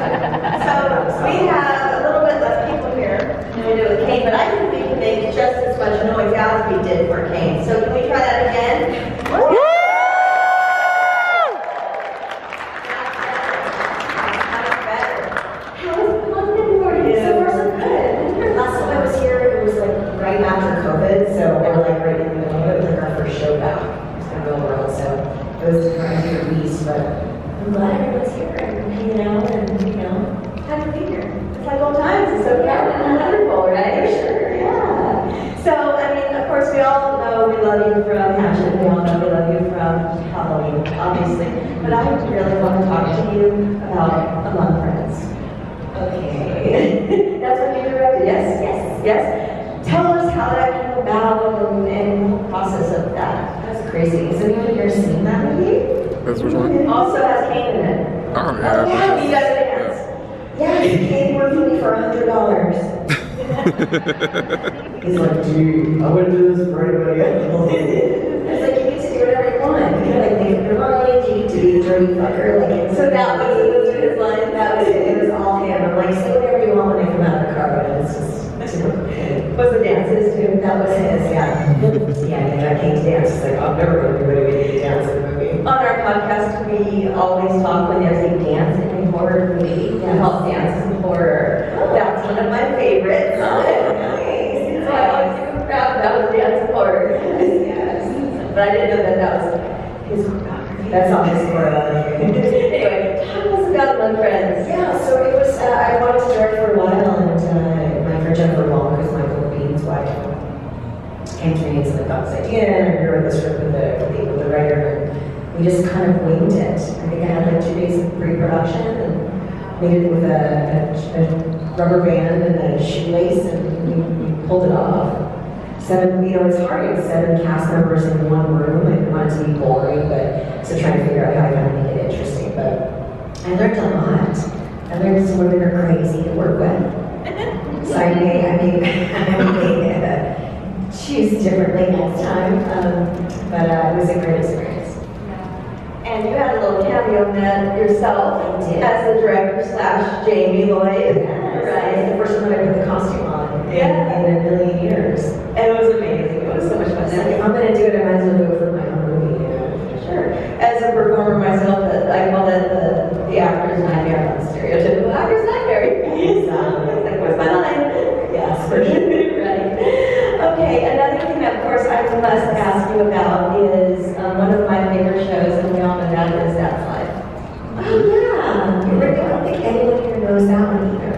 So we have a little bit less people here than we do with Kane, but I think we can make just as much noise as we did for Kane. So can we try that again? Right after COVID, so we're like right in the middle of it, like our first show back in the real world, so it was kind of a beast, but I'm glad everyone's here and hanging out and, you know, happy to be here. It's like old times, it's so wonderful, right? Sure, yeah. So, I mean, of course, we all know we love you from Hatchet, we all know we love you from Halloween, obviously, but I really want to talk to you about Among Friends. Okay. That's what you directed, yes? Yes. Yes? Tell us how that came about and the process of that. That's crazy. Has anyone here seen that movie? That's which one? It also has Kane in it. Oh, yeah. Yeah, you guys dance. Yeah, he came work for me for $100. He's like, dude, I wouldn't do this for anybody else. It's like, you get to do whatever you want. You like make your mind, you get to be a dirty fucker. Like, So that was his line. that was it. It was all him. I'm like, say whatever you want when I come out of the car, but it's just too. Was the dances too? That was his, yeah. Yeah, that came to dance. It's like, I'm never going to do anything to dance in a movie. On our podcast, we always talk when there's a dance in a horror movie. We call dances in horror. That's one of my favorites. Nice. So I always give him proud that was dance in horror. Yes. But I didn't know that was his choreography. That's all his choreography. Anyway, talk to us about Among Friends. Yeah, so it was, I wanted to direct for a while, and my friend Jennifer Long, who's Michael Bean's wife, came to me and said, got this idea, and I heard this script with the writer, and we just kind of winged it. I think I had like 2 days of pre-production, and made it with a rubber band and a shoelace, and we pulled it off. Seven, you know, it's hard to get 7 cast members in one room. I didn't want it to be boring, but so trying to figure out how to kind of make it interesting. But I learned a lot. I learned some women are crazy to work with. So I may choose differently next time. But it was a great experience. And you had a little cameo in that yourself I did. as the director / Jamie Lloyd. Yes, Right. the first time I put the costume on in a million years. And it was amazing. It was so much fun. It's like, if I'm going to do it, I might as well do it for my own movie, you know? Sure. As a performer myself, I call it the actor's nightmare, not stereotypical actor's nightmare. Exactly. Like, where's my line? Yes, for sure. Right. Okay, another thing that, of course, I must ask you about is one of my favorite shows, and we all know that is That's Life. Oh, yeah. I don't think anyone here knows that one either.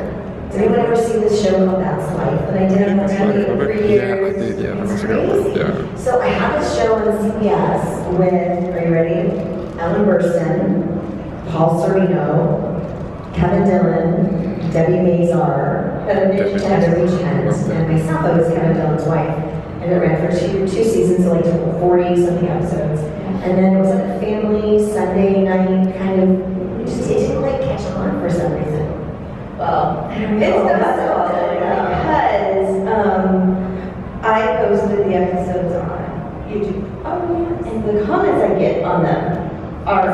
Did anyone ever see this show called That's Life that I did on the radio for 3 years? Yeah, I did. Yeah, that was a good one. Yeah. So I have a show on CBS with, are you ready? Ellen Burstyn, Paul Sorvino, Kevin Dillon, Debbie Mazar, Heather Beach Hens, and myself. I was Kevin Dillon's wife. And it ran for two seasons, so like 40-something episodes. And then it was like a family Sunday night kind of, it didn't like catch on for some reason. Well, I don't it's know. the best of all because I posted the episodes on YouTube. Oh, yes. And the comments I get on them are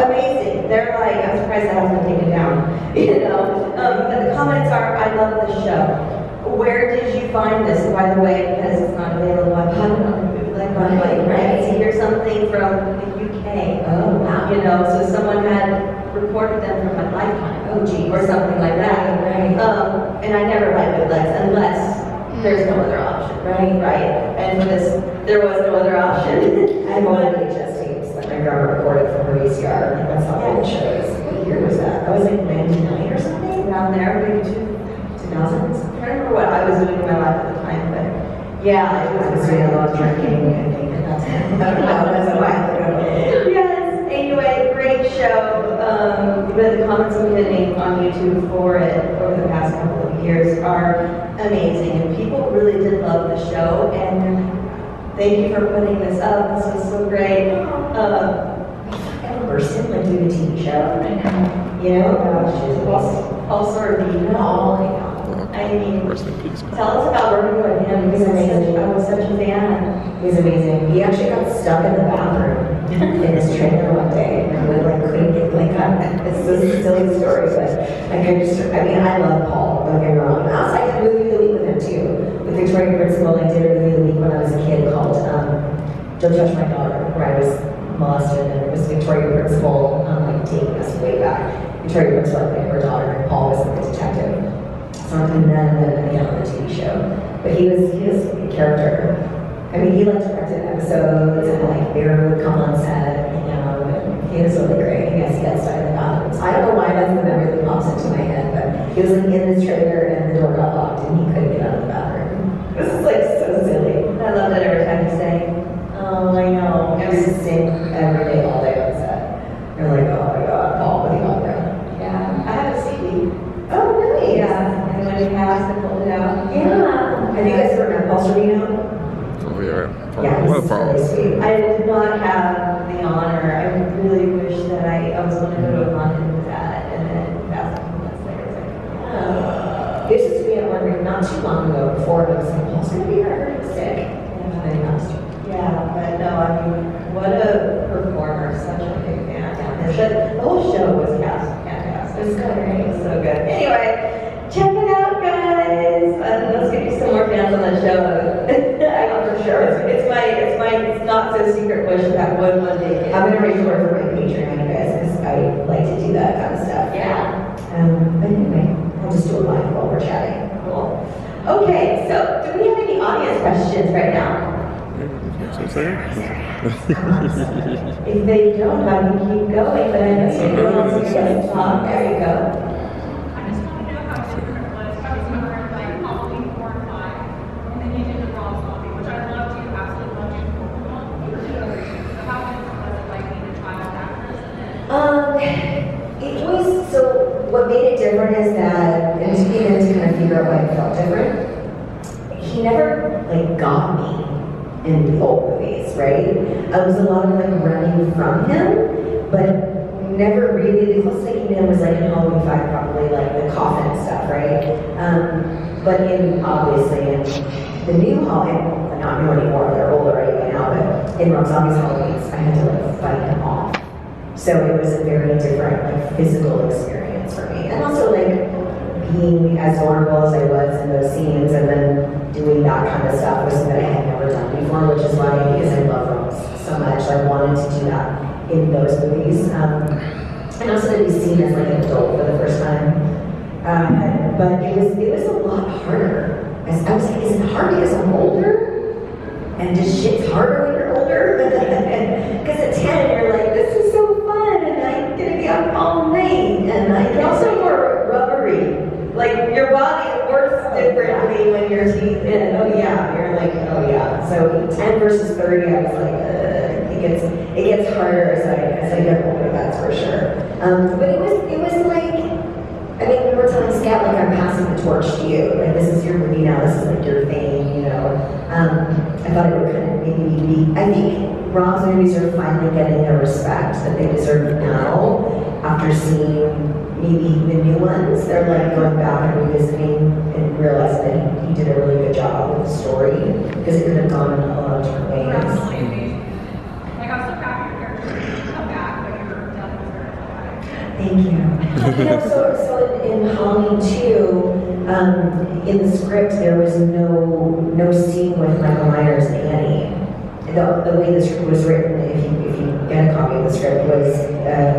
amazing. They're like, I'm surprised that hasn't been taken down. You know, but the comments are, I love the show. Where did you find this? And by the way, because it's not available, I bought it on bootleg online, right? So here's something from the UK. Oh, wow. You know, so someone had recorded them from a Lifetime, or something like that. Right. And I never buy bootlegs unless there's no other option. Right. And for this, there was no other option. I have all the VHS tapes that my grandma recorded from her VCR. That's how old the show is. What year was that? That was like 99 or something? Around there, maybe 2000s. I can't remember what I was doing in my life at the time, but yeah, I was doing a lot of drinking, I think, and that's a while ago. Yes, anyway, great show. But the comments I'm getting on YouTube for it over the past couple of years are amazing, and people really did love the show, and thank you for putting this up. This was so great. Ellen Burstyn, like doing a TV show. You know, she's awesome. Paul Sorvino. I mean, Rest in peace. tell us about working with him. He's amazing. I was such a fan. He's amazing. He actually got stuck in the bathroom in his trailer one day, and we like couldn't get like it's this silly story, but like I mean, I love Paul. Don't get me wrong. And also, I did movie of the week with him too, with Victoria Principal. I did a movie of the week when I was a kid called "Don't Touch My Daughter," where I was molested, and it was Victoria Principal like taking us way back. Victoria Principal played her daughter, and Paul was the detective. So and then again on the TV show, but he was a character. I mean, he like directed episodes, and like Vera would come on set, and he was really great. He has stuff in the bathrooms. I don't know why that's the memory that pops into my head, but he was like in his trailer and the door got locked and he couldn't get out of the bathroom. This is like so silly. I love it every time you say, Oh, I know. He was the same every day, all day on set. You're like, oh my god, Paul, what are you on there? yeah, I have a CD. Oh, really? Yeah, and when he passed, I pulled it out. Yeah. Have you guys ever met Paul Sorvino? Oh, yeah. Yeah, What a he's Paul. really sweet. I did not have the honor. I really wish that I was going to go to London with that, and then fast a few months later, it's like, This is me at one ring not too long ago before it was like, Paul's gonna be here, I heard he's sick. And then he passed. yeah, but no, I mean, what a performer, such a big fan. The whole show was fantastic. It was good, right? It was so good. Anyway, check it out, guys. Let's get you some more fans on the show. I know for sure. It's my not so secret wish that would one day get. I'm gonna record for my Patreon, you guys, because I like to do that kind of stuff. Yeah. But anyway, I'll just do it live while we're chatting. Cool. Okay, so do we have any audience questions right now? If they don't, I can keep going, but I know you want to get talk. There you go. I just want to know how different it was from summer, like Halloween 4 and 5, and then you did the raw zombie, which I loved you, absolutely loved you. So how different was it like being a child actress? It was, so what made it different is that, and to be able to kind of figure out why it felt different, he never like got me in the old movies, right? I was a lot of like running from him, but never really, the closest I came in was like in Halloween 5, probably like the coffin stuff, right? But in, obviously, in the new Halloween, not new anymore, they're old already by now, but in Rob Zombie's Halloweens, I had to like fight him off. So it was a very different like physical experience for me. And also like being as vulnerable as I was in those scenes and then doing that kind of stuff was something that I had never done before, which is why, because I love Rose so much, I wanted to do that in those movies. And also to be seen as like an adult for the first time. But it was a lot harder. I was like, is it hard because I'm older? And just shit's harder when you're older? Because at 10, you're like, this is so fun, and I'm gonna be up all night, and I You're also more rubbery. Like your body works differently when you're teeth in. Oh yeah, you're like, oh yeah. So 10 versus 30, I was like, it gets harder as I get older, that's for sure. But it was like, I mean, we were telling Scout, like, I'm passing the torch to you. Like, this is your movie now, this is like your thing, you know. I thought it would kind of maybe be, I think Rob's movies are finally getting the respect that they deserve now after seeing maybe the new ones. They're like going back and revisiting and realizing that he did a really good job with the story because it could have gone in a lot of different You're ways. absolutely amazing. Like, I was so happy your character come back, but you were done with her. Thank you. You know, so in Halloween 2, in the script, there was no scene with Michael Myers and Annie. The way the script was written, if you get a copy of the script, was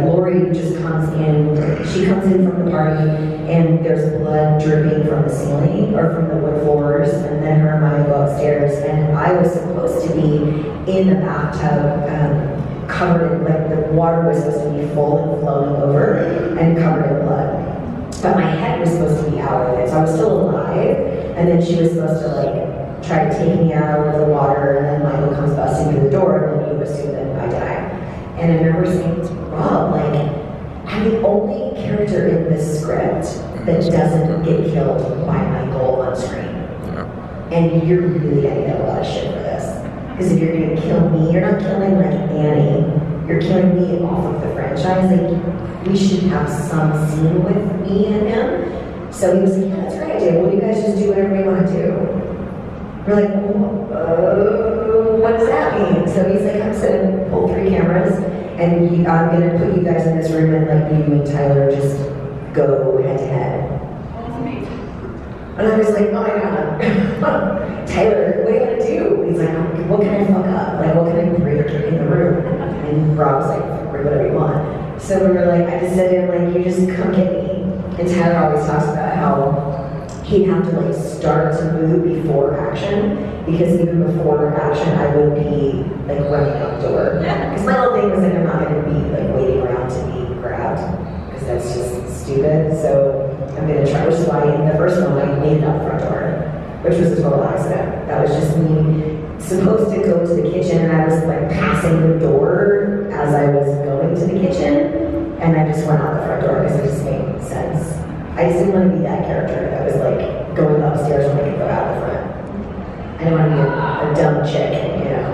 Laurie just comes in, she comes in from the party, and there's blood dripping from the ceiling, or from the wood floors, and then her and Maya go upstairs, and I was supposed to be in the bathtub, covered in, like, the water was supposed to be full and flowing over, and covered in blood. But my head was supposed to be out of it, so I was still alive, and then she was supposed to, like, try to take me out of the water, and then Michael comes busting through the door, and then you assume that I die. And I remember saying to Rob, like, I'm the only character in this script that doesn't get killed by Michael on screen. And you're really gonna get a lot of shit for this. Because if you're gonna kill me, you're not killing like Annie, you're killing me off of the franchise. Like, we should have some scene with me and him. So he was like, yeah, that's a great idea. Well, you guys just do whatever you want to do. We're like, what does that mean? So he's like, I'm just gonna pull 3 3 cameras, and I'm gonna put you guys in this room and let you and Tyler just go head to head. Well, it's amazing. And I was like, oh my God, Tyler, what are you gonna do? He's like, what can I fuck up? Like, what can I break in the room? And Rob was like, break whatever you want. So we were like, I just said to him, like, you just come get me. And Tyler always talks about how he'd have to like start to move before action, because even before action, I would be like running out the door. Because my whole thing was like, I'm not gonna be like waiting around to be grabbed, because that's just stupid. So I'm gonna try, which is why in the first one I made it out the front door, which was a total accident. That was just me supposed to go to the kitchen, and I was like passing the door as I was going to the kitchen, and I just went out the front door because it just made sense. I just didn't want to be that character that was like going upstairs when I could go out the front. I didn't want to be a dumb chick, you know.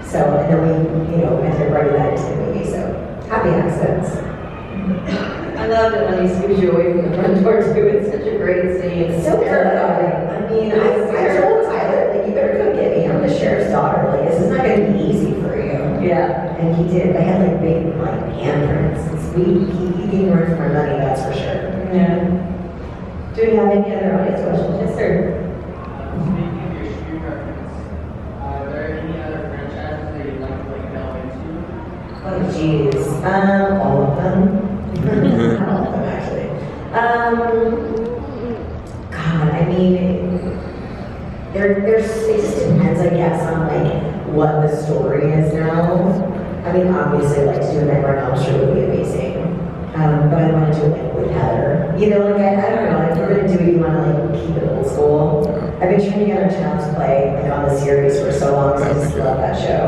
So, and then we, you know, entered right that into the movie, so happy accidents. I loved it when he scoops you away from the front door too. It's such a great scene. It's so terrifying. I mean, I told Tyler, like, you better come get me. I'm the sheriff's daughter. Like, this is not going to be easy for you. Yeah. And he did. I had like big like handprints. He didn't run for my money, that's for sure. Yeah. Do we have any other audience questions? Yes, sir. Speaking of your shoe reference, are there any other franchises that you'd like to delve into? Oh, jeez. All of them. Not all of them, actually. God, I mean, it just depends, I guess, on like what the story is now. I mean, obviously, like to do a Nightmare on Elm Street would be amazing. But I want to do it like with Heather. You know, like I don't know, if we're gonna do it, you want to like keep it old school. I've been trying to get our child to play like on the series for so long, because I just love that show.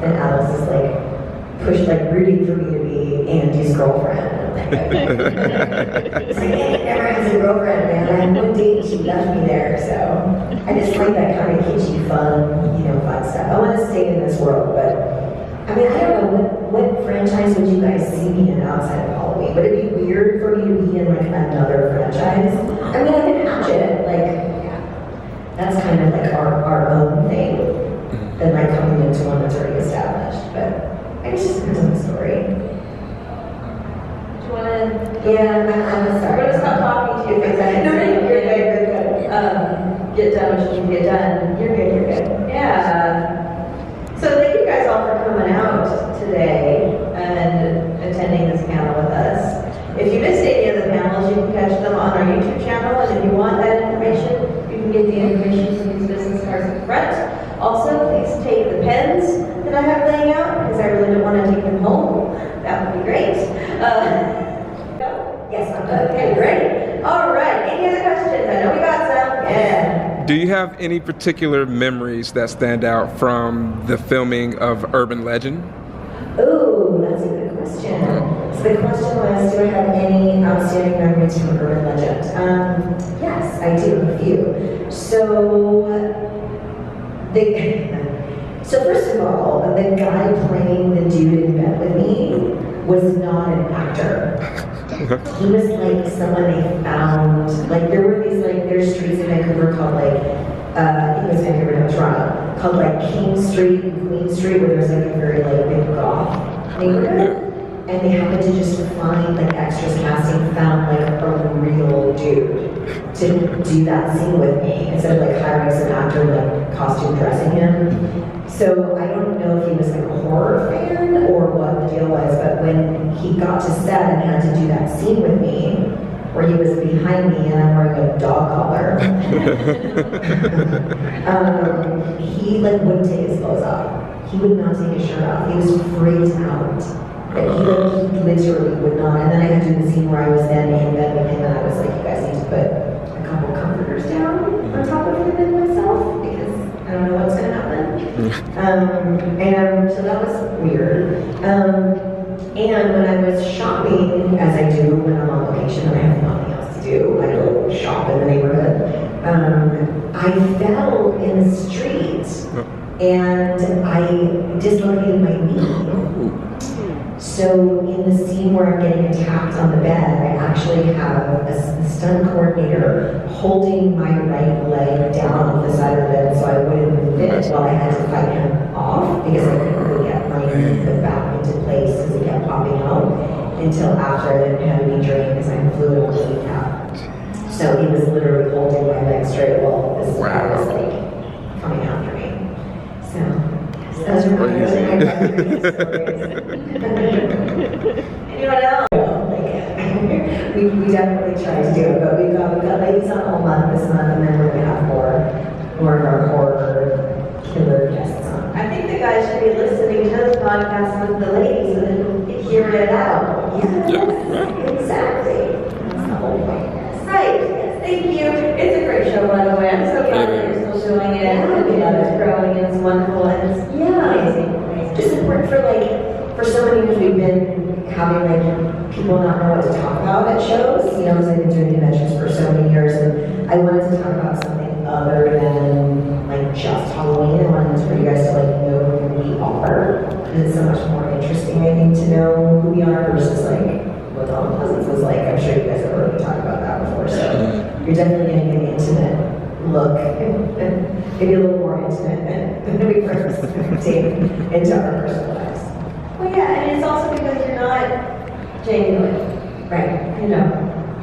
And Alice is like rooting for me to be Andy's girlfriend. It's like Andy never has a girlfriend, man. I had one date and she left me there, so I just like that kind of kitschy, fun, you know, fun stuff. I want to stay in this world, but I mean, I don't know, what franchise would you guys see me in outside of Halloween? Would it be weird for me to be in like another franchise? I mean, I can hatch it, like, that's kind of like our own thing, than like coming into one that's already established, but I guess it just depends on the story. Do you want to? Yeah, I'm sorry. We're going to stop talking to you because I No, you're good, you're good. get done what you can get done. You're good, you're good. Yeah. So thank you guys all for coming out today and attending this panel with us. If you missed any of the panels, you can catch them on our YouTube channel, and if you want that information, you can get the information from these business cards in front. Also, please take the pens that I have laying out, because I really don't want to take them home. That would be great. Yes, I'm good. Okay, great. All right, any other questions? I know we got some. Yeah. Do you have any particular memories that stand out from the filming of Urban Legend? Ooh, that's a good question. So the question was, do I have any outstanding memories from Urban Legend? Yes, I do, a few. So first of all, the guy playing the dude in bed with me was not an actor. He was like someone they found, like there were these like, there's streets in Vancouver called like, I think it was Vancouver, no, Toronto, called like King Street and Queen Street, where there's like a very like big goth neighborhood. And they happened to just find like extras casting, found like a real dude to do that scene with me, instead of like hiring some actor like costume dressing him. So I don't know if he was like a horror fan or what the deal was, but when he got to set and had to do that scene with me, where he was behind me and I'm wearing a dog collar, he like wouldn't take his clothes off. He would not take his shirt off. He was freaked out. He literally would not. And then I had to do the scene where I was then in bed with him, and I was like, you guys need to put a couple comforters down on top of him and myself, because I don't know what's going to happen. And so that was weird. And when I was shopping, as I do when I'm on location and I have nothing else to do, I go shop in the neighborhood. I fell in the street and I dislocated my knee. So in the scene where I'm getting attacked on the bed, I actually have a stunt coordinator holding my right leg down on the side of the bed so I wouldn't fit while I had to fight him off, because I couldn't really get my then put back into place because it kept popping out until after I didn't have any drain because I'm fluid on the kneecap. So he was literally holding my leg straight while this guy was like coming after me. So those are my stories. Anyone else? We definitely try to do it, but we've got ladies on all month this month, and then we're gonna have more of our horror killer guests on. I think the guys should be listening to this podcast with the ladies and then hear it out. Yes, exactly. That's the whole point. Right, yes, thank you. It's a great show, by the way. I'm so glad that you're still showing it. And it's growing and it's wonderful and it's amazing. Just important for so many years we've been having like people not know what to talk about at shows, because I've been doing conventions for so many years, and I wanted to talk about something other than like just Halloween. I wanted for you guys to like know who we are, because it's so much more interesting, I think, to know who we are versus like what Dawn Pleasance was like. I'm sure you guys have heard me talk about that before, so you're definitely getting an intimate look, and maybe a little more intimate than we first take into our personal lives. Well, yeah, and it's also because you're not genuine. Right.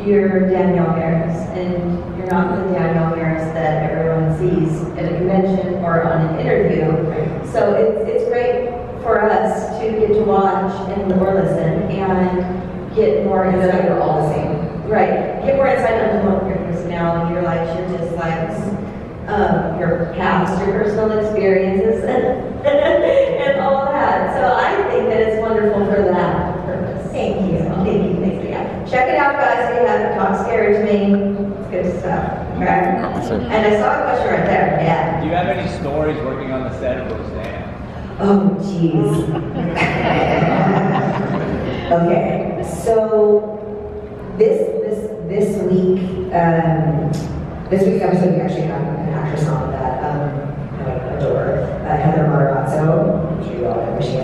You're Danielle Harris, and you're not the Danielle Harris that everyone sees at a convention or on an interview. So it's great for us to get to watch or listen and get more insight. We're all the same. Right. Get more insight into what your personality, your life, your dislikes, your past, your personal experiences, and all that. So I think that it's wonderful for that purpose. Thank you. Yeah. Check it out, guys. If you haven't, Talk Scary to Me. It's good stuff. Okay? And I saw a question right there. Yeah. Do you have any stories working on the set of Roseanne? Oh, jeez. Okay, so this week's episode we actually have an actress on that I adore, Heather Matarazzo. I'm sure you all know who she is.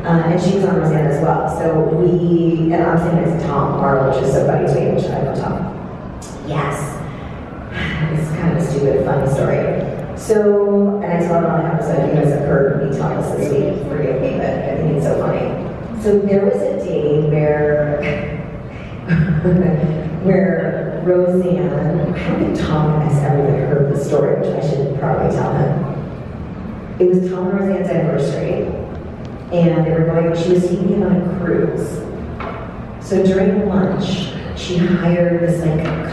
And she was on Roseanne as well. So and I'm saying it's Tom Marlowe, which is so funny to me, which I love Tom. Yes. It's kind of a stupid, funny story. So, and I saw it on the episode, you guys have heard me talk this week, forgive me, but I think it's so funny. So there was a day where Roseanne, I don't think Tom has ever even heard the story, which I should probably tell him. It was Tom and Roseanne's anniversary, and she was taking him on a cruise. So during lunch, she hired this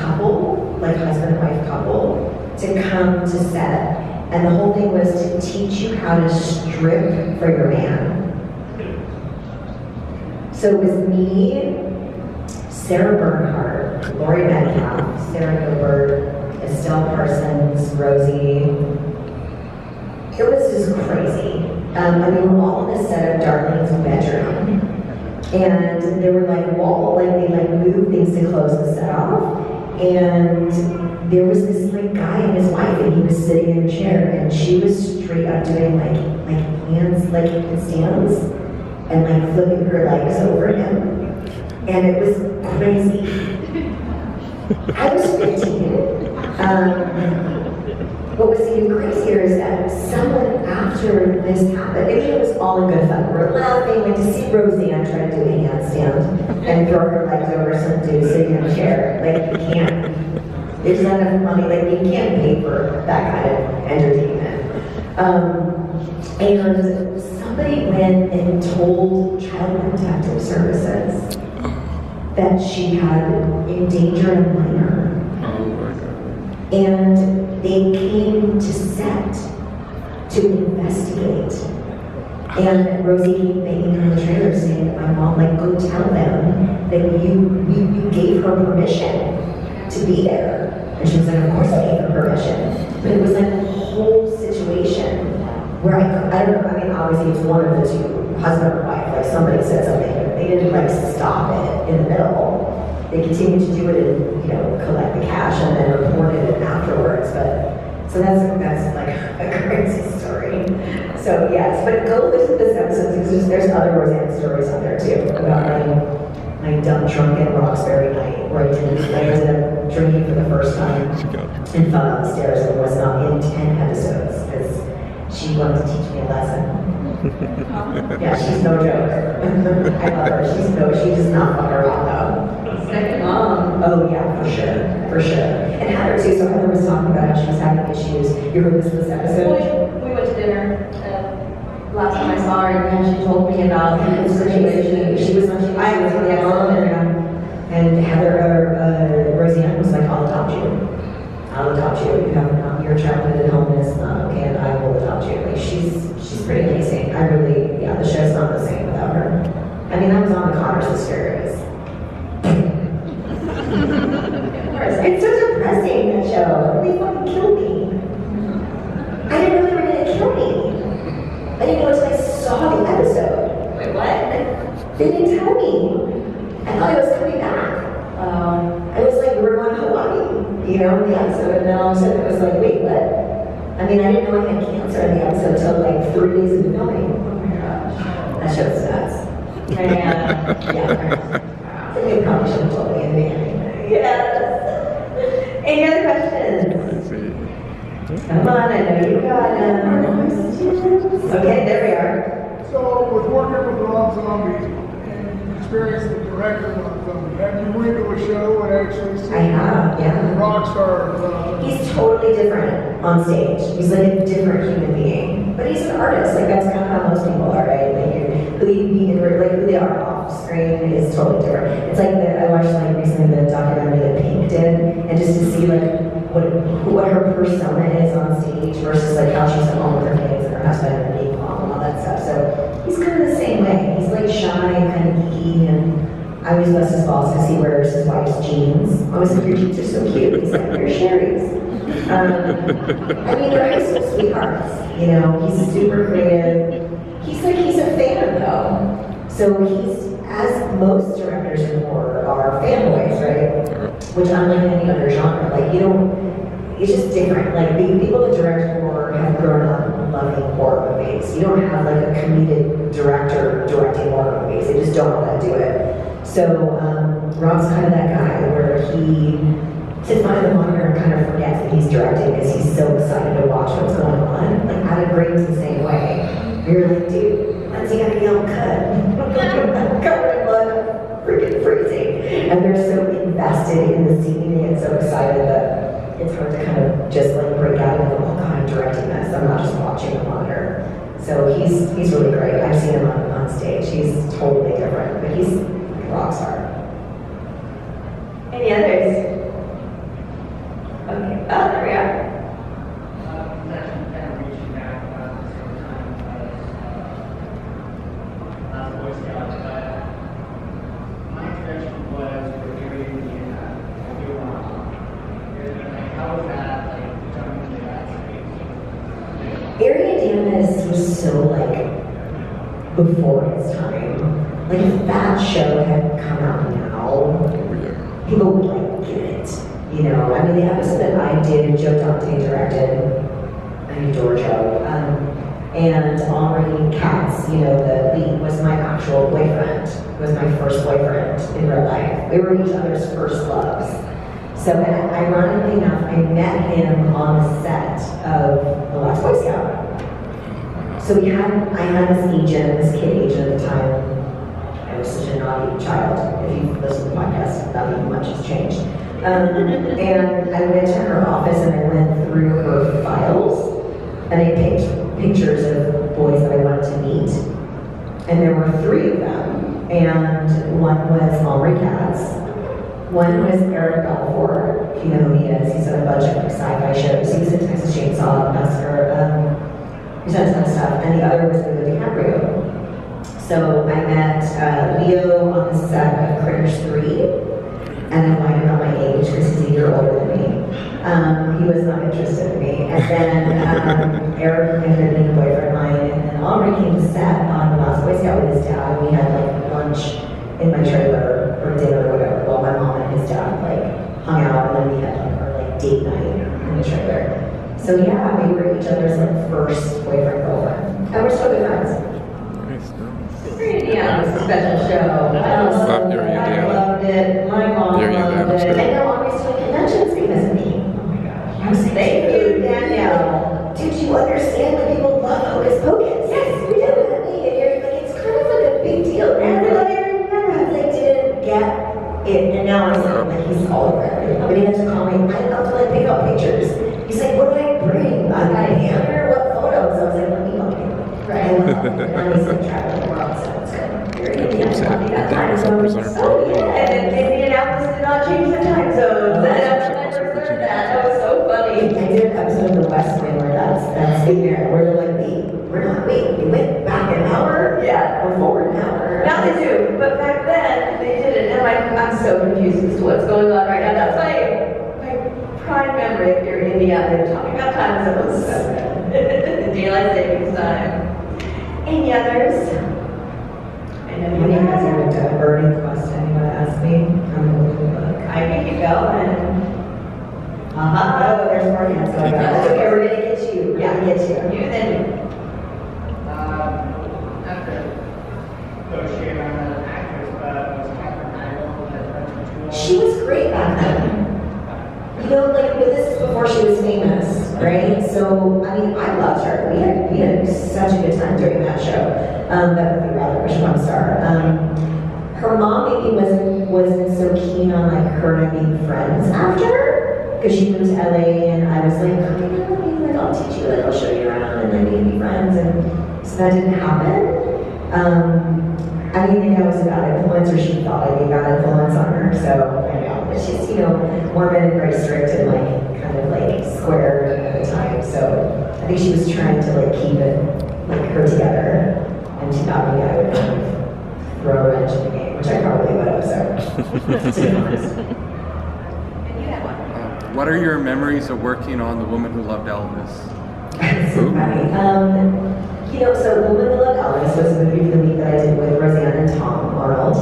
couple, husband and wife couple, to come to set, and the whole thing was to teach you how to strip for your man. So it was me, Sarah Bernhardt, Lori Metcalf, Sarah Gilbert, Estelle Parsons, Rosie. It was just crazy. We were all in the set of Darlene's bedroom, and there were they moved things to close the set off, and there was this guy and his wife, and he was sitting in a chair, and she was straight up doing hands stands and flipping her legs over him, and it was crazy. I was 15. What was even crazier is that someone after this happened, it was all in good fun. We're laughing, to see Roseanne try to do a handstand and throw her legs over some dude sitting in a chair. You can't. There's not enough money, you can't pay for that kind of entertainment. And somebody went and told Child Protective Services that she had endangered a minor. And they came to set to investigate. And Rosie came banging on the trailer saying, my mom, go tell them that you gave her permission to be there. And she was like, of course I gave her permission. But it was a whole situation where I don't know, obviously it's one of the two, husband or wife, somebody said something, but they didn't stop it in the middle. They continued to do it and, collect the cash and then reported it afterwards. So that's a crazy story. So yes, but go listen to this episode because there's other Roseanne stories on there too about my dumb drunken Roxbury night where I ended up drinking for the first time and fell downstairs and was not in 10 episodes because she wanted to teach me a lesson. Yeah, she's no joke. I love her. She does not fuck around though. Second mom. Oh yeah, for sure. And Heather too, so Heather was talking about how she was having issues. You heard this episode? We went to dinner last time I saw her, and she told me about the situation. She was on, I was really alone, and Heather, Roseanne was like, I'll adopt you. I'll adopt you. You have not, your childhood at home is not okay, and I will adopt you. Like, she's pretty amazing. I really, yeah, the show's not the same without her. I mean, I was on the Connors Experience. It's so depressing, that show. They fucking killed me. I didn't know they were gonna kill me. I didn't know until I saw the episode. Wait, what? They didn't tell me. I thought I was coming back. I was like, we're going to Hawaii, you know, in the episode, and then all of a sudden it was like, wait, what? I mean, I didn't know I had cancer in the episode until like 3 days into filming. Oh my gosh. That show's nuts. Yeah. So they probably should have told me in the beginning. Yes. Any other questions? Let's see. Come on, I know you got them. Okay, there we are. So, with working with Rob Zombie and experiencing the director of Rob Zombie, have you went to a show and actually seen I have, yeah. the rock star? He's totally different on stage. He's like a different human being. But he's an artist. Like, that's kind of how most people are, right? Like, who you meet in, like, who they are off screen is totally different. It's like I watched, like, recently the documentary that Pink did, and just to see, like, what her persona is on stage versus, like, how she's at home with her kids and her husband and being mom and all that stuff. So he's kind of the same way. He's, like, shy and kind of geeky, and I always bust his balls because he wears his wife's jeans. I was like, your jeans are so cute. He's like, they're Sherry's. I mean, they're high school sweethearts. You know, he's super creative. He's a fan though. So he's, as most directors in horror are fanboys, right? Which unlike any other genre, like, you don't, it's just different. Like, the people that direct horror have grown up loving horror movies. You don't have like a comedic director directing horror movies. They just don't know how to do it. So Rob's kind of that guy where he sits behind the monitor and kind of forgets that he's directing because he's so excited to watch what's going on. Like, Adam Green's the same way. You're like, dude, when's he gonna yell cut? Covered in blood, freaking freezing. And they're so invested in the scene, they get so excited that it's hard to kind of just like break out and go, oh god, I'm directing this. I'm not just watching the monitor. So he's really great. I've seen him on stage. He's totally different, but he's like a rock star. Any others? Okay. Oh, there we are. Actually kind of reaching back about the same time as Boy Scout, but my intention was for Gary and how was that, like, jumping into that space? Ari and Danis was so like before his time. Like, if that show had come out now, people would like get it. You know, I mean, the episode that I did and Joe Dante directed, I adore Joe, and Henri Katz, you know, the lead, was my actual boyfriend, was my first boyfriend in real life. We were each other's first loves. So, and ironically enough, I met him on the set of The Last Boy Scout. So I had this agent, this kid agent at the time. I was such a naughty child. If you listen to the podcast, nothing much has changed. And I went to her office and I went through her files and I picked pictures of boys that I wanted to meet. And there were 3 of them. And one was Henri Katz. One was Eric Balfour. If you know who he is, he's on a bunch of like sci-fi shows. He was in Texas Chainsaw Massacre. He's done a ton of stuff. And the other was Leo DiCaprio. So I met Leo on the set of Critters 3. And I lied about my age because he's a year older than me. He was not interested in me. And then Eric ended up being a boyfriend of mine, and then Henri came to set on The Last Boy Scout with his dad, and we had like lunch in my trailer, or dinner or whatever, while my mom and his dad like hung out, and then we had like our like date night in the trailer. So yeah, we were each other's like first boyfriend, girlfriend. And we're still good friends. Yeah, it was a special show. Love Ari and I Dana. loved it. My mom Ari and loved Dana's it. good. And now Henri's doing conventions because of me. Oh my gosh. I was like, Thank you, Danielle. Did you understand that people love Hocus Pocus? Yes, we do. everything. But he had to call me. I didn't have to like pick out pictures. He's like, what do I bring? I got a hammer, what photos? I was like, let me help you. Right. And he's like traveling the world, so it's good. And Indianapolis did not change the time zones. And I never heard that. That was so funny. I did an episode of The West Wing where that's in there, where they're like, wait, we went back an hour? Yeah. Or forward an hour? Now they do, but back then they didn't. And I'm so confused as to what's going on right now. That's my prime memory if you're in Indiana. They're talking about time zones. Daylight savings time. Any others? When you guys have a burning question you want to ask me, I'm going to look. I can keep going. Oh, there's more hands going on. That's okay, we're gonna get you. We're gonna get you. You then. Not to negotiate on an actress, but was Catherine Heigl that She was great back then. You know, like, but this is before she was famous, right? So, I mean, I loved her. We had such a good time during that show. That would be rather much one star. Her mom maybe wasn't so keen on like her and I being friends after, because she moved to LA, and I was like, like I'll teach you, like I'll show you around, and then we can be friends, and so that didn't happen. I didn't think I was a bad influence, or she thought I'd be a bad influence on her, so I know. But she's, you know, Mormon and very strict and like kind of like square at the time, so I think she was trying to like keep it like her together, and she thought maybe I would kind of throw a wrench in the game, which I probably would have, so to be honest. And you had one. What are your memories of working on The Woman Who Loved Elvis? So funny. You know, so The Woman Who Loved Elvis was a movie for the week that I did with Roseanne and Tom Arnold.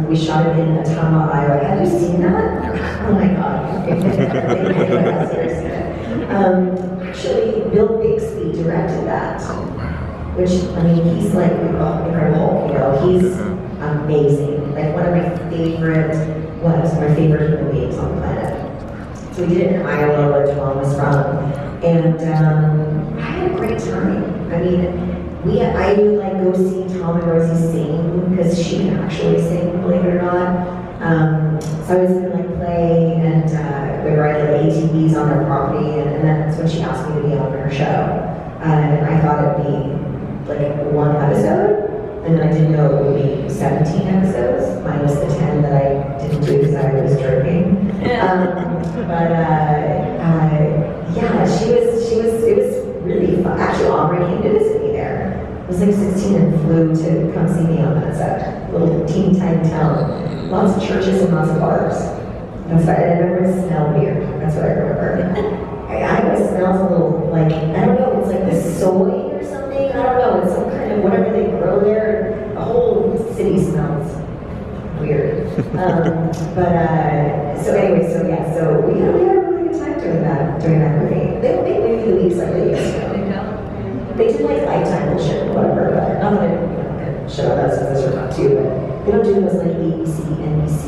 We shot it in Ottumwa, Iowa. Have you seen that? Oh my God. Actually, Bill Bixby directed that. Which, I mean, he's like incredible, you know, he's amazing. Like one of my favorite human beings on the planet. So we did it in Iowa, where Tom was from. And I had a great time. I mean, I would like go see Tom and Rosie sing, because she can actually sing, believe it or not. So I was gonna like play, and we ride like ATVs on her property, and that's when she asked me to be on her show. And I thought it'd be like one episode, and then I didn't know it would be 17 episodes, minus the 10 that I didn't do because I was drinking. It was really fun. Actually, Aubrey came to visit me there. I was like 16 and flew to come see me on that set. Little teeny tiny town. Lots of churches and lots of bars. That's why I remember it smelled weird. That's what I remember. Iowa smells a little like, I don't know, it's like the soy or something. I don't know, it's some kind of whatever they grow there. The whole city smells weird. So anyway, so we had a really good time during that movie. They don't make movie of the weeks like they used to. They did like Lifetime bullshit or whatever, but not that I shit on that since this or not too, but they don't do those like ABC, NBC,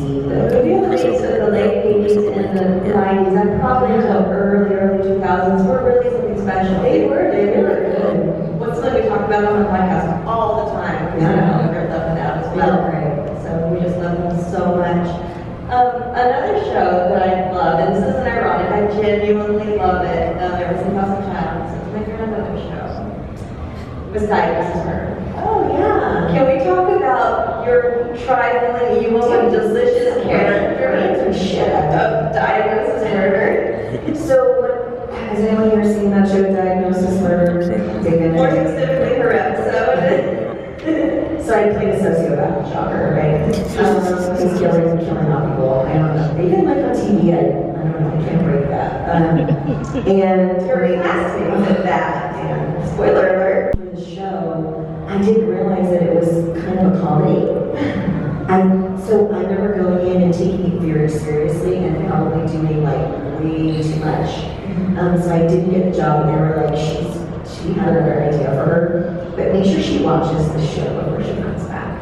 The movies of the late 80s and the 90s, and probably until early 2000s were really something special. They were good. What's something we talk about on the podcast all the time? Yeah. We're loving that as well. Yeah. So we just love them so much. Another show that I love, and this isn't ironic, I genuinely love it. There was some House of Child, so it's my grandmother's show. It was Diagnosis Murder. Oh yeah. Can we talk about your trifling, evil, and delicious character Some shit. of Diagnosis Murder? So, has anyone here seen that show, Diagnosis Murder? More specifically, her episode. So I played a sociopath, shocker, right? Who's killing off people. I don't know. Even like on TV, I don't know, I can't break that. And Your classmates at that. and Spoiler alert. for the show, I didn't realize that it was kind of a comedy. So I remember going in and taking it very seriously and probably doing like way too much. So I didn't get the job, and they were like, she had another idea for her, but make sure she watches the show before she comes back.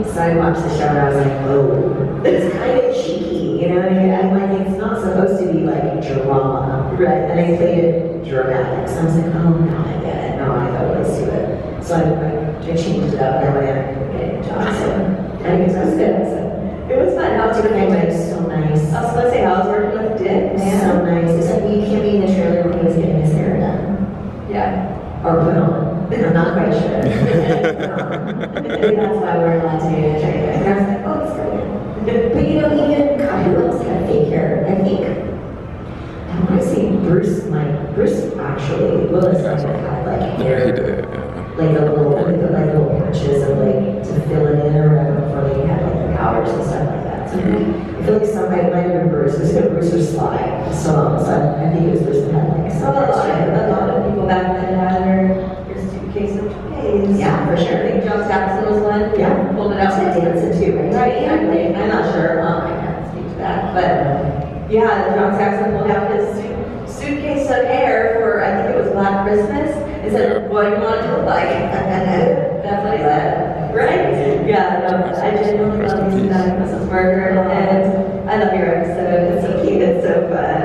So I watched the show and I was like, whoa, it's kind of cheeky, you know? I'm like, it's not supposed to be like drama, right? And I played it dramatic, so I was like, oh, now I get it. Now I know what to do it. So I changed it up, and I went in and get a job. So I think it was good. So It was fun. How it took me like so nice. I was supposed to say, I was working with Dick, man. So nice. It's like you can't be in the trailer when he was getting his hair done. Yeah. Or put on. I'm not quite sure. Maybe that's why we're allowed to be in a trailer. And I was like, oh, it's great. But you know, even, God, who else had fake hair? I think, I want to say Bruce actually, Willis had like Yeah, hair. he did. Yeah. Like the little patches of like to fill it in or whatever before they had like the powders and stuff like that. So I feel like some, I might have been Bruce. Was it Bruce or Sly? So I think it was Bruce that had like some Well, extra hair. a lot of people back then had their suitcase of toys. Yeah, for sure. I think John Saxon was one. Yeah. Pulled it out. That's what dancing too, right? Right, yeah, I'm not sure. I can't speak to that. But yeah, John Saxon pulled out his suitcase of hair for, I think it was Black Christmas, and said, what do you want it to look like? That's what he said. Right? Yeah, no, I genuinely love these that Mrs. Murder, and I love your episode. It's so cute, it's so fun.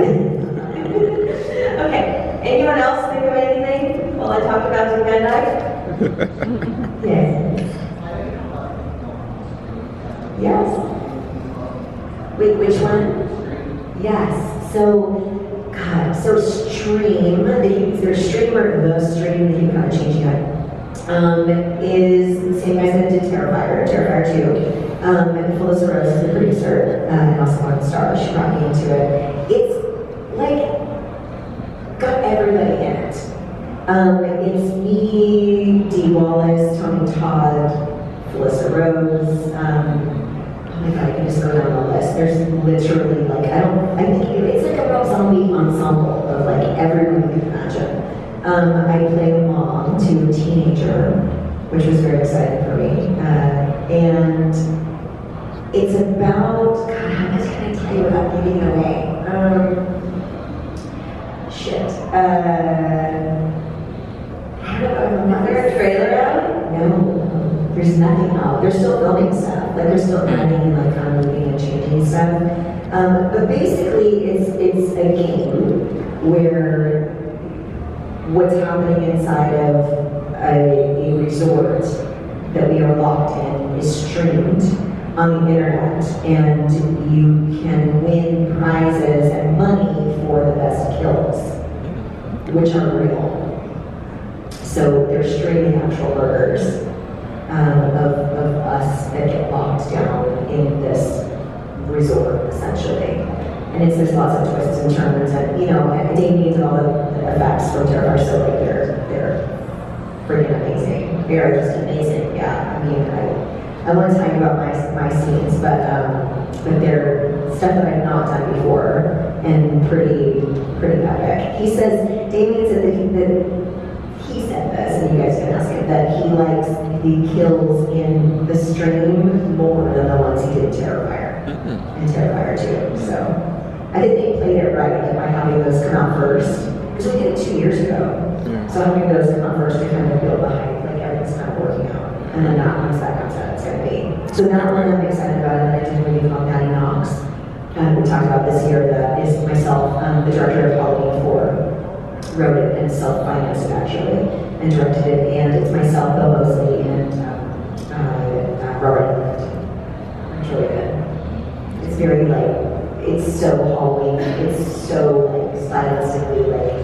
Okay, anyone else think of anything while I talked about the Van Dyke? Yes. Yes. Wait, which one? Yes. So, God, so Stream, their streamer, the stream, they keep kind of changing it, is the same guys that did Terrifier 2. And Felissa Rose is the producer, and also one star. She brought me into it. It's like, got everybody in it. It's me, Dee Wallace, Tony Todd, Felissa Rose, oh my God, I can just go down the list. There's literally like, I think it's like a real zombie ensemble of like everyone you can imagine. I play a mom to a teenager, which was very exciting for me. And it's about, God, how much can I tell you without giving it away? Shit. I don't know. Is there a trailer out? No, there's nothing out. They're still filming stuff. Like they're still adding and like kind of moving and changing stuff. But basically, it's a game where what's happening inside of a resort that we are locked in is streamed on the internet, and you can win prizes and money for the best kills, which are real. So they're streaming actual murders of us that get locked down in this resort, essentially. And there's lots of twists and turns, and you know, Damien and all the effects from Terrifier, so like they're freaking amazing. They're just amazing. Yeah, I mean, I want to tell you about my scenes, but they're stuff that I've not done before and pretty epic. He says, Damien said that he said this, and you guys can ask him, that he likes the kills in the stream more than the ones he did in Terrifier. And Terrifier 2. So I think they played it right by having those come out first. Because we did it 2 years ago. So having those come out first to kind of build the hype, like everything's kind of working out. And then that once that comes out, it's going to be. So that one I'm excited about, and I did a movie called Patty Knox. We talked about this year, that is myself, the director of Halloween 4. Wrote it and self-financed it actually, and directed it, and it's myself, Bill Mosley, and Robert Englund. It's really good. It's very like, it's so Halloween, it's so like stylistically like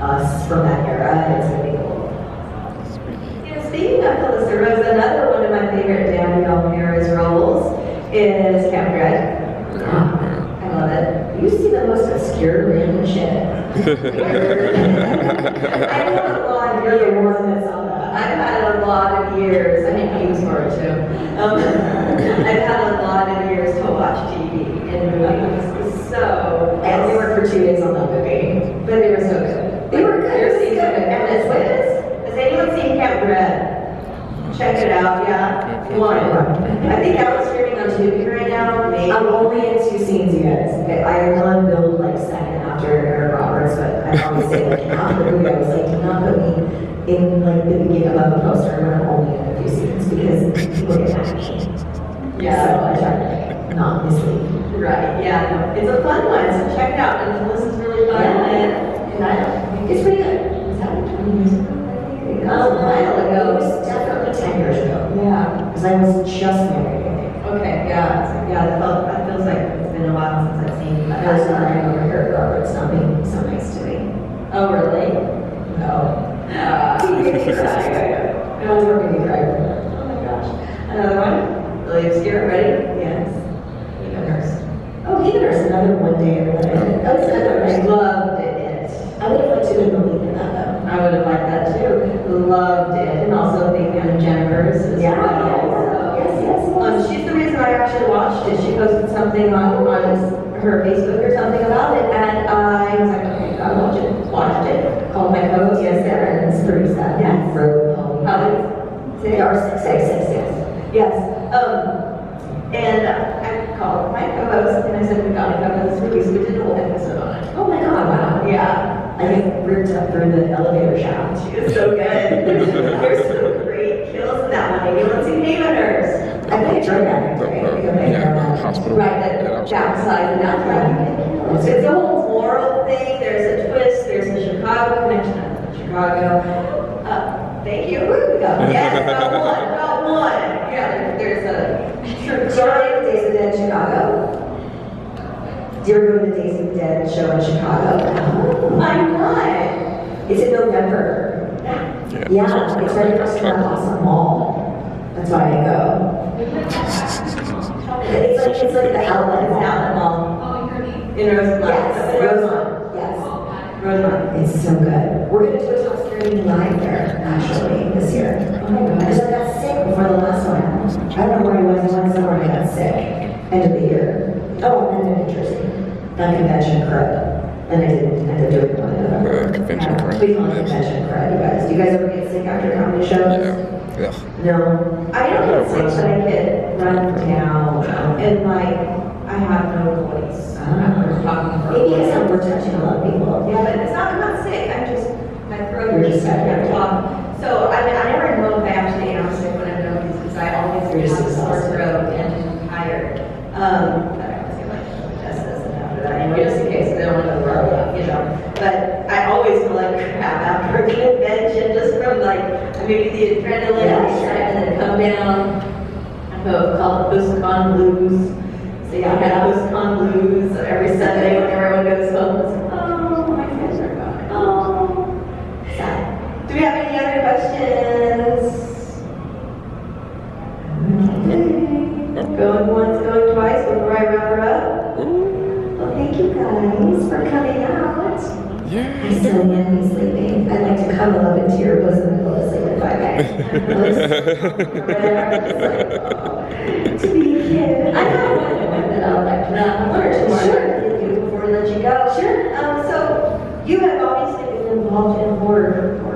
us from that era, and it's gonna be cool. Yeah, speaking of Felissa Rose, another one of my favorite Danielle Harris roles is Camp Dread. I love it. You see the most obscure random shit. I know a lot of You're the years. one that saw that. I've had a lot of years. I mean, he was for it too. I've had a lot of years to watch TV and movies. So, I only worked for 2 days on that movie. but they were so good. They were good. Your It was season, good. and this is. Has anyone seen Camp Dread? Check it out. Yeah, one. I think that was streaming on Tubi right now. Maybe. I'm only in 2 scenes, you guys. I know I'm billed like second after Eric Roberts, but I always say like half the movie I was like, do not put me in like the beginning of the poster when I'm only in a few scenes because people get mad at me. Yeah. So I try to not mislead. Right, yeah, no, it's a fun one, so check it out, and this is really fun, and It's pretty good. Was that like 20 years ago? a while It ago. was definitely 10 years ago. Yeah, Because I was just married, I think. okay, yeah, that feels like been a while since I've seen you. I was crying over here, Robert's not being so nice to me. Oh, really? No. He made me cry. I was working to cry. Oh my gosh. Another one? Really obscure, ready? Yes. Heathen Nurse. Oh, Heathen Nurse, another one day that I did. Oh, it's another I one. loved it. I would have liked to have been the lead in that though. I would have liked that too. Loved it. And also a big fan of Jennifer's as Yeah, well. yes. She's the reason I actually watched it. She posted something on her Facebook or something about it, and I was like, okay, gotta watch it. Watched it. Called my co-host. Yes, there, and it's produced that. Yes. Wrote Holly. Yes. And I called my co-host and I said, we gotta cover this movie, so we did a whole episode on it. Oh my God, wow. Yeah. I get ripped up through the elevator shaft. She is so good. There's some great kills in that one. Maybe let's see Haven Nurse. I think drug addict, right? I think I made her Yeah, that. hospital. Right, that downside and that right. It's a whole moral thing. There's a twist. There's a Chicago connection. Chicago. Thank you. Where we go? Yes, got one. Yeah, there's a true Sorry, Days of the Dead Chicago. Do you ever go to the Days of the Dead show in Chicago? I'm not. It's in November. Yeah, it's right across from that awesome mall. That's why I go. It's like the outlet It's mall. out mall. Oh, you're me. In Roseanne. Yes, Rosemont. Yes. Roseanne. It's so good. We're gonna do a Top Security Live there, actually, this year. Oh my God. Because I got sick before the last one. I don't know where I was, I went somewhere and I got sick. End of the year. Oh, and then in New Jersey. That convention crud. And I didn't end up doing one of them. Convention crud. We call it convention crud, you guys. Do you guys ever get sick after comedy shows? Yeah. No. I don't get sick, but I get run down, and like, I have no voice. After talking for Maybe it's not we're touching a lot of people. Yeah, but it's not, I'm not sick, I'm just, my throat You're is just I can't tired. talk. So I never know if I actually am sick when I'm doing these, because I always You're just have a sore exhausted. throat and tired. But I always get like Jess doesn't after that, anyway, just in case, they don't want to throw up, you know. But I always feel like crap after a convention, just from like, maybe the adrenaline, and then come down. I call it BoostCon blues. So yeah, I have BoostCon blues every Sunday when everyone goes home. It's like, oh, my friends are gone. Oh, sad. Do we have any other questions? Going once, going twice before I wrap her up. Well, thank you guys for coming out. I still am be sleeping. I'd like to cuddle up into your bosom and go to sleep if I may. To be a kid. I have one that I'll like one or two more before we let you go. Sure. So you have obviously been involved in horror for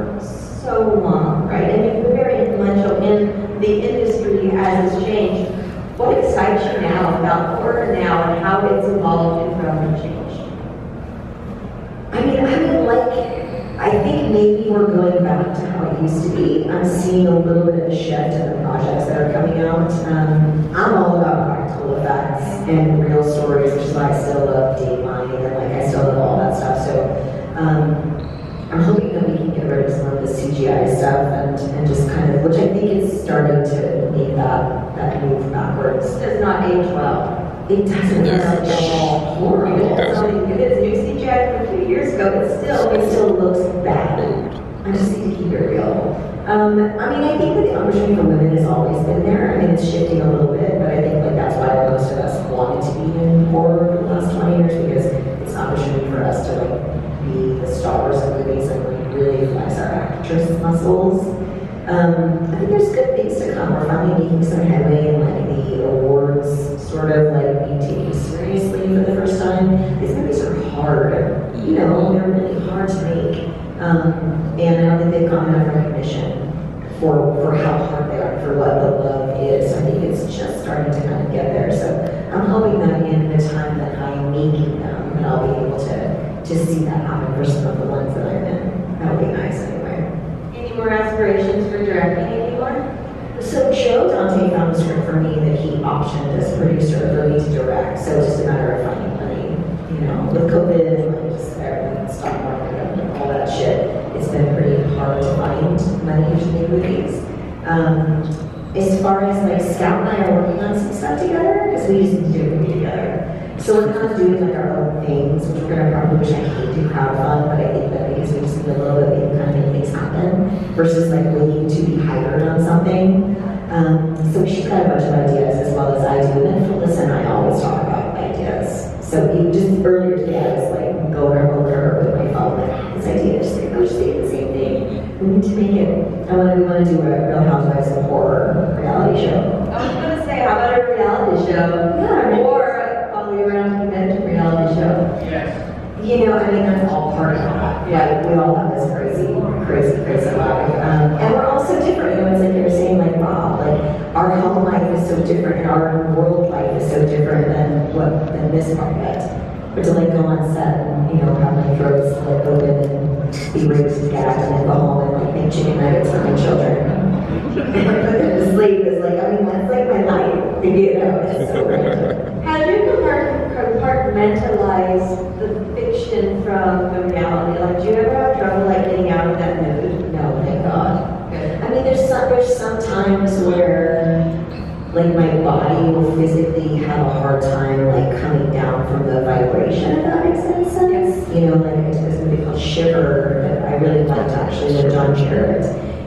so long, right? And you've been very influential in the industry as it's changed. What excites you now about horror now and how it's evolved and grown and changed? I think maybe we're going back to how it used to be. I'm seeing a little bit of a shift in the projects that are coming out. I'm all about practical effects and real stories, which is why I still love Dateline and like I still love all that stuff. So I'm hoping that we can get rid of some of the CGI stuff and just kind of, which I think is starting to make that move backwards. It does not age well. It doesn't at all horrible. If it's new CGI from a few years ago, but It still looks bad. I just need to keep it real. I mean, I think that the opportunity for women has always been there. I mean, it's shifting a little bit, but I think like that's why most of us wanted to be in horror for the last 20 years because it's an opportunity for us to like be the stars of movies and like really flex our actress muscles. I think there's good things to come. We're finally making some headway in like the awards, sort of like being taken seriously for the first time. These movies are hard, you know, they're really hard to make. And I don't think they've gotten enough recognition for how hard they are, for what the love is. I think it's just starting to kind of get there. So I'm hoping that in the time that I'm making them, that I'll be able to see that happen for some of the ones that I'm in. That would be nice anyway. Any more aspirations for directing anymore? So Joe Dante found a script for me that he optioned as producer for me to direct. So it's just a matter of finding money. You know, with COVID and like just everything, stock market and all that shit, it's been pretty hard to find money to make movies. As far as like Scout and I are working on some stuff together, because we just need to do a movie together. So we're kind of doing like our own things, which we're gonna probably, which I hate to crowdfund, but I think that because we just need a little bit, we can kind of make things happen versus like waiting to be hired on something. So she's got a bunch of ideas as well as I do, and then Phyllis and I always talk about ideas. So even just earlier today, I was like going over her with my phone, like this idea, just like, oh, she's saying the same thing. We need to make it. We want to do a Real Housewives of Horror reality show. I was gonna say, how about a reality show? Yeah. Or follow you around the convention reality show. Yes. You know, I mean, that's all part of that. Like, we all have this crazy life. And we're also different. You know, it's like you were saying, like, Rob, like, our home life is so different and our world life is so different than this part of it. But to, like, go on set and, you know, have my throat split open and be raped and gagged and then go home and, like, make chicken nuggets for my children. And put them to sleep is like, I mean, that's like my life. You know, it's so random. How do you compartmentalize the fiction from the reality? Like, do you ever have trouble, like, getting out of that mood? No, thank God. Good. I mean, there's some times where, like, my body will physically have a hard time, like, coming down from the vibration, if that makes any sense. You know, like, I did this movie called Shiver that I really liked, actually, with John Jarrett.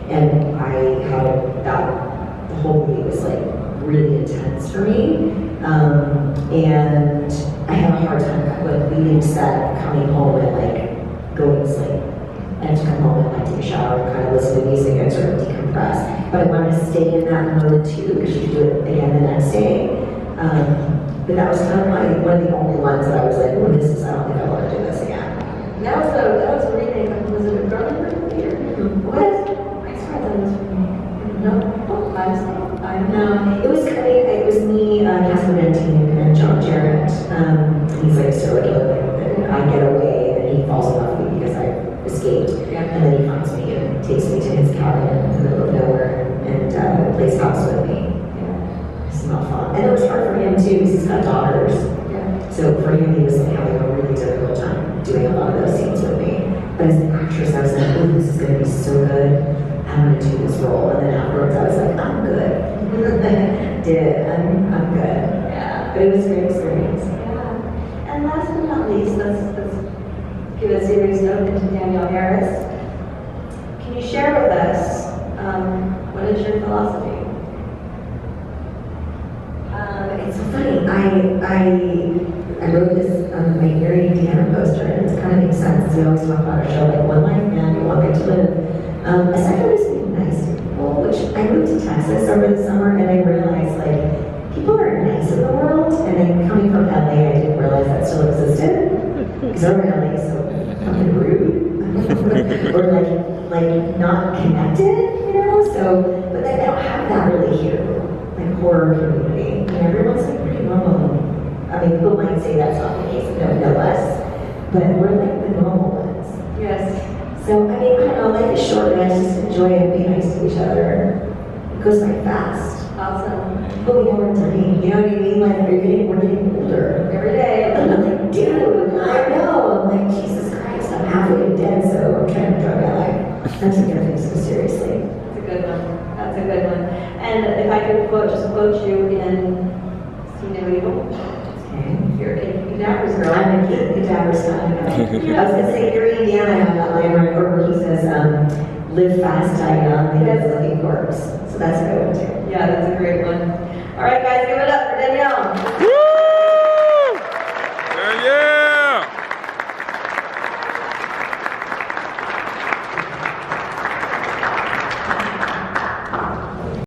And I had the whole movie was, like, really intense for me. And I had a hard time, like, leaving set, coming home and, like, going to sleep. I had to come home and, like, take a shower and kind of listen to music and sort of decompress. But I wanted to stay in that mode, too, because you could do it again the next day. But that was kind of one of the only ones that I was like, oh, this is, I don't think I want to do this again. That was a remake of, was it a Brother Theater? What? I swear that was from me. No, I know. It was me, Casper Dentine, and John Jarrett. He's like a serial killer, and I get away, and he falls in love with me because I escaped. Yeah. And then he finds me and takes me to his cabin in the middle of nowhere and plays house with me. Yeah. It's not fun. And it was hard for him too because he's got daughters. Yeah. So for him, he was like having a really difficult time doing a lot of those scenes with me. But as an actress, I was like, oh, this is going to be so good. I'm going to do this role. And then afterwards, I was like, I'm good. I'm good. Yeah. But it was a great experience. Yeah. And last but not least, let's give a serious note into Danielle Harris. Can you share with us what is your philosophy? It's so funny. I wrote this on my Mary Deanna poster, and it kind of makes sense. We always talk about our show like one life, man, you want to live. Aside from just being nice to people, which I moved to Texas over the summer, and I realized like people are nice in the world. And then coming from LA, I didn't realize that still existed because over LA is so fucking rude or like not connected, you know. So, but then I don't have that really here. Horror community, and everyone's like pretty normal. I mean, people might say that's not the case, no less, but we're like the normal ones. Yes. So, I mean, I don't know, life is short, and I just enjoy it, be nice to each other. It goes by fast. Awesome. But we know we're dying, you know what I mean? Like, we're getting older. Every day. And I'm like, dude, I know. I'm like, Jesus Christ, I'm halfway dead, so I'm trying to enjoy my life. I'm taking everything so seriously. That's a good one. That's a good one. And if I could quote you in See No Evil. Okay. You're a Cadaver's girl. I'm a cadaver's kind of guy. I was going to say, Gary Indiana had that line right where he says, live fast, die young, because of the corpse. So that's a good one too. Yeah, that's a great one. All right, guys, give it up